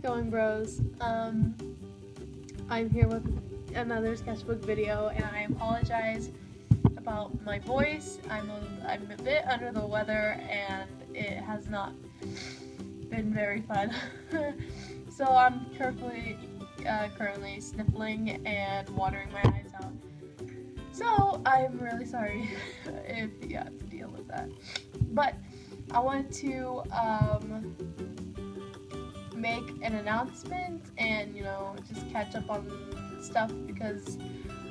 going, bros? I'm here with another sketchbook video, and I apologize about my voice. I'm a bit under the weather, and it has not been very fun. So I'm currently sniffling and watering my eyes out. So I'm really sorry if you have to deal with that. But I wanted to make an announcement and, just catch up on stuff, because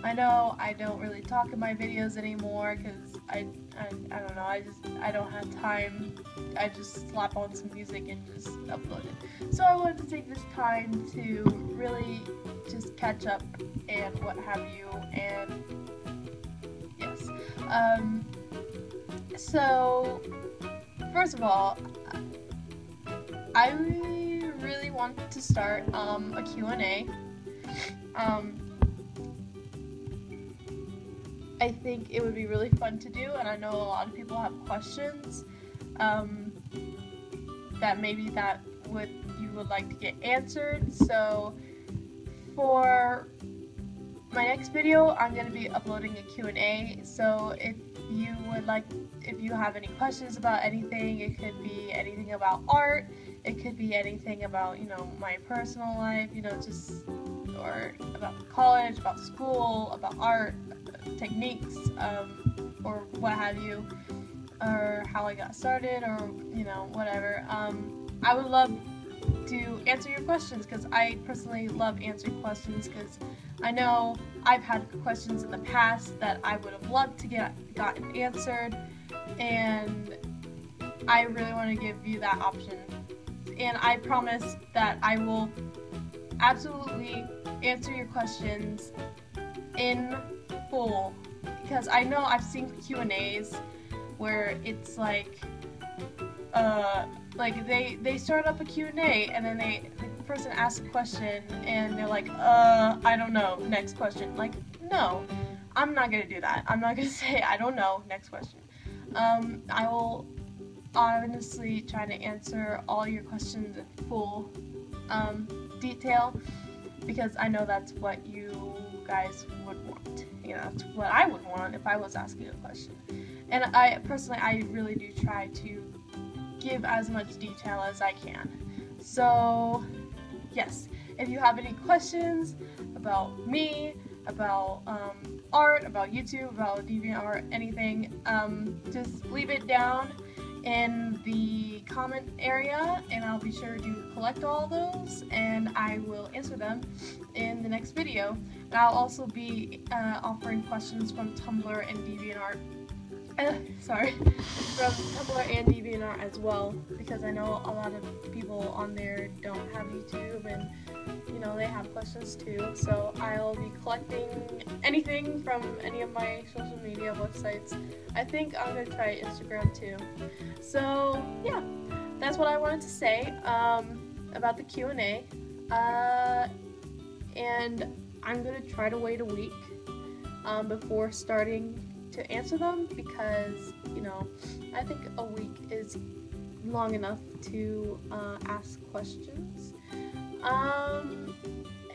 I know I don't really talk in my videos anymore because I don't know, I don't have time. I just slap on some music and just upload it. So I wanted to take this time to really just catch up and what have you, and yes. So first of all, I really want to start a Q&A. I think it would be really fun to do, and I know a lot of people have questions that maybe you would like to get answered. So for my next video, I'm going to be uploading a Q&A. So if you have any questions about anything, it could be anything about art, it could be anything about, my personal life, or about college, about school, about art, techniques, or what have you, or how I got started, or, whatever. I would love to answer your questions, because I personally love answering questions, because I know I've had questions in the past that I would have loved to gotten answered, and I really want to give you that option. And I promise that I will absolutely answer your questions in full, because I know I've seen Q&As where it's like they start up a Q&A and then the person asks a question and they're like, I don't know, next question. Like, no, I'm not gonna do that. I'm not gonna say I don't know, next question. I will honestly try to answer all your questions in full detail, because I know that's what you guys would want. That's what I would want if I was asking a question. And I really do try to give as much detail as I can. So yes, if you have any questions about me, about art, about YouTube, about DeviantArt, anything, just leave it down in the comment area, and I'll be sure to collect all those, and I will answer them in the next video. And I'll also be offering questions from Tumblr and DeviantArt. From Tumblr and DeviantArt as well, because I know a lot of people on there don't have YouTube, and they have questions too. So I'll be collecting anything from any of my social media websites. I think I'm gonna try Instagram too. So yeah, that's what I wanted to say about the Q&A, and I'm gonna try to wait a week before starting to answer them, because I think a week is long enough to ask questions.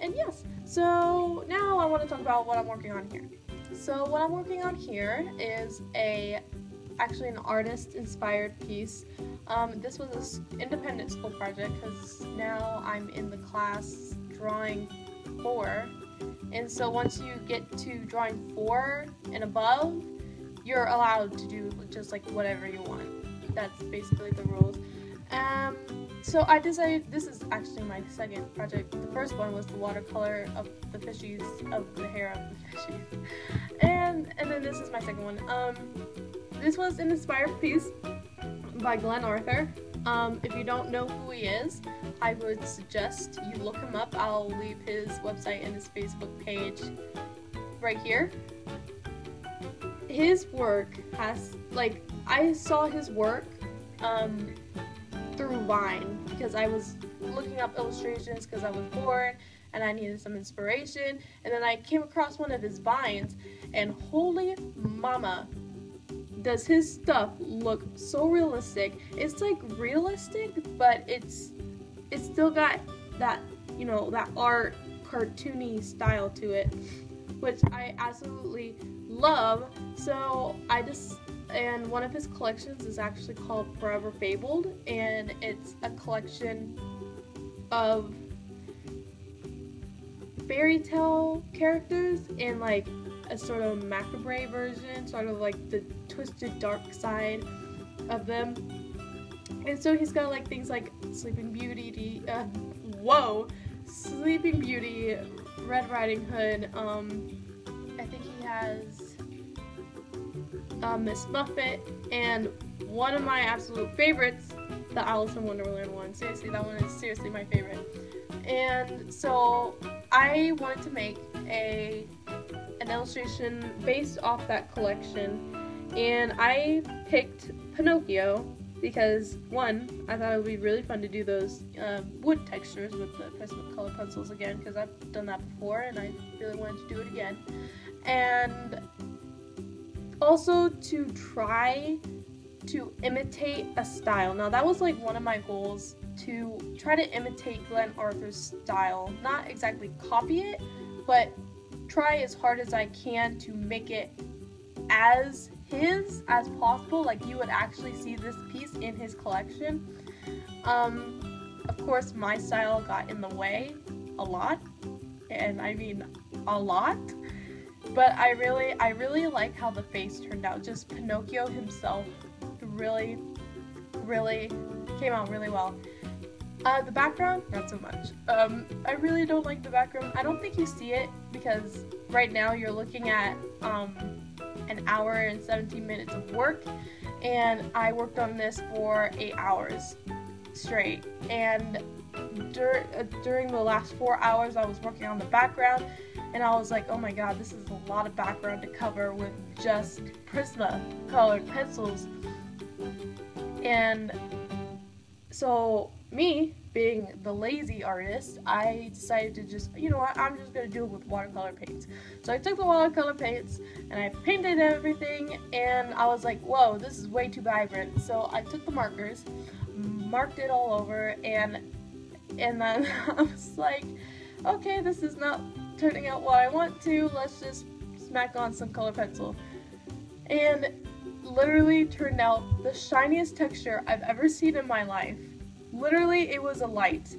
And yes, so now I want to talk about what I'm working on here. So what I'm working on here is actually an artist inspired piece. This was an independent school project, because now I'm in the class drawing 4. And so once you get to drawing 4 and above, you're allowed to do just like whatever you want. That's basically the rules. So I decided, this is actually my second project. The first one was the watercolor of the fishies, of the hair of the fishies. And then this is my second one. This was an inspired piece by Glenn Arthur. If you don't know who he is, I would suggest you look him up. I'll leave his website and his Facebook page right here. His work has, I saw his work through Vine, because I was looking up illustrations because I was bored and I needed some inspiration, and then I came across one of his Vines, and holy mama, does his stuff look so realistic. It's like realistic, but it's still got that, you know, that art cartoony style to it, which I absolutely love. So and one of his collections is actually called Forever Fabled, and it's a collection of fairy tale characters in like a sort of macabre version, sort of like the twisted dark side of them. And so he's got like things like Sleeping Beauty, Sleeping Beauty, Red Riding Hood, I think he has Miss Muffet, and one of my absolute favorites, the Alice in Wonderland one. Seriously, that one is seriously my favorite. And so I wanted to make an illustration based off that collection, and I picked Pinocchio because, one, I thought it would be really fun to do those wood textures with the Prismacolor pencils again, because I've done that before and I really wanted to do it again. And also to try to imitate a style. Now that was like one of my goals, to try to imitate Glenn Arthur's style. Not exactly copy it, but try as hard as I can to make it as his as possible. Like you would actually see this piece in his collection. Of course my style got in the way a lot, and I mean a lot, but I really like how the face turned out. Just Pinocchio himself really came out really well. The background, not so much. I really don't like the background. I don't think you see it because right now you're looking at an hour and 17 minutes of work, and I worked on this for 8 hours straight, and during the last 4 hours I was working on the background, and I was like, oh my god, this is a lot of background to cover with just Prismacolor pencils. And so me, being the lazy artist, I decided to just, you know what, I'm just going to do it with watercolor paints. So I took the watercolor paints and I painted everything, and I was like, whoa, this is way too vibrant. So I took the markers, marked it all over, and then I was like, okay, this is not turning out what I want to, let's just smack on some color pencil. And literally turned out the shiniest texture I've ever seen in my life. Literally, it was a light.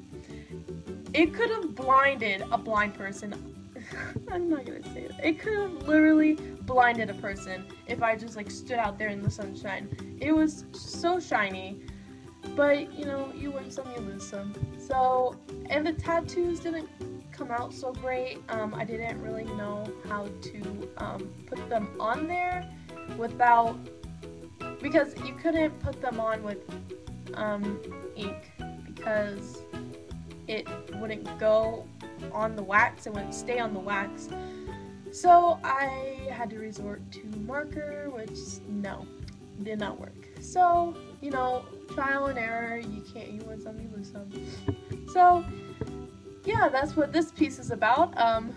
It could have blinded a blind person. I'm not gonna say it. It could have literally blinded a person if I just like stood out there in the sunshine. It was so shiny, but you know, you win some, you lose some. So, and the tattoos didn't come out so great. I didn't really know how to put them on there without, because you couldn't put them on with ink because it wouldn't go on the wax, it wouldn't stay on the wax. So I had to resort to marker, which no, did not work. So, you know, trial and error, you win some, you lose some. So yeah, that's what this piece is about. I'm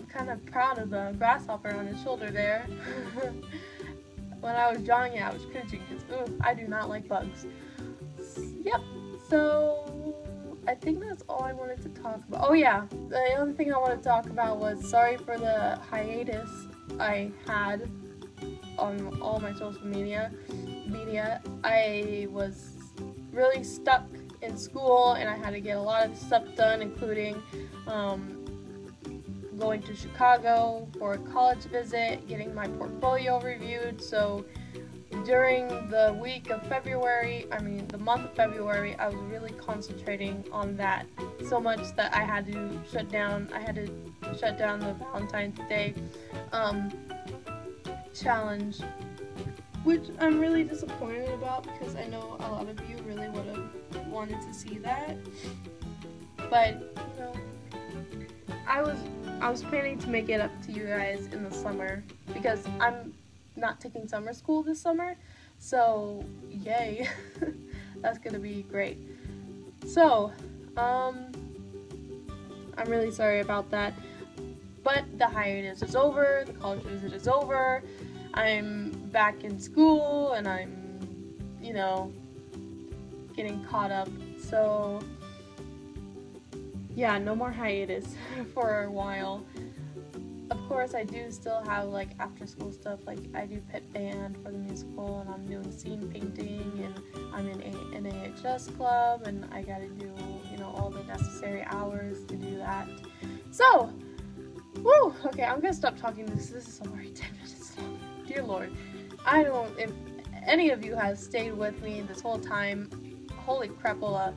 kind of proud of the grasshopper on his shoulder there. When I was drawing it, I was cringing because I do not like bugs. Yep, so I think that's all I wanted to talk about. Oh yeah, the other thing I wanted to talk about was, sorry for the hiatus I had on all my social media. I was really stuck in school and I had to get a lot of stuff done, including going to Chicago for a college visit, getting my portfolio reviewed. So during the month of February, I was really concentrating on that so much that I had to shut down the Valentine's Day challenge, which I'm really disappointed about because I know a lot of you really would have wanted to see that. But, you know, I was planning to make it up to you guys in the summer because I'm not taking summer school this summer, so yay. That's gonna be great. So I'm really sorry about that, but the hiatus is over, the college visit is over, I'm back in school and I'm, you know, getting caught up. So yeah, no more hiatus for a while. Of course, I do still have like after school stuff, like I do pit band for the musical, and I'm doing scene painting, and I'm in an AHS club, and I gotta do, you know, all the necessary hours to do that. So, woo, okay, I'm gonna stop talking. This is already 10 minutes long. Dear Lord, I don't, if any of you has stayed with me this whole time, holy crapola,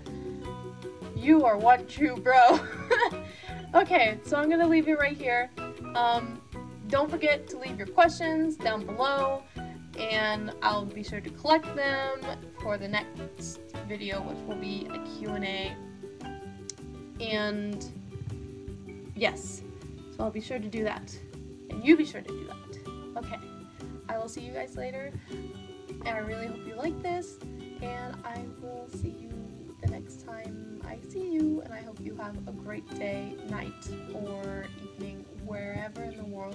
you are one true bro. Okay, so I'm gonna leave it right here. Don't forget to leave your questions down below, and I'll be sure to collect them for the next video, which will be a Q&A. And yes, so I'll be sure to do that, and you be sure to do that. Okay, I will see you guys later, and I really hope you like this, and I will see you the next time I see you, and I hope you have a great day, night, or evening, wherever in the world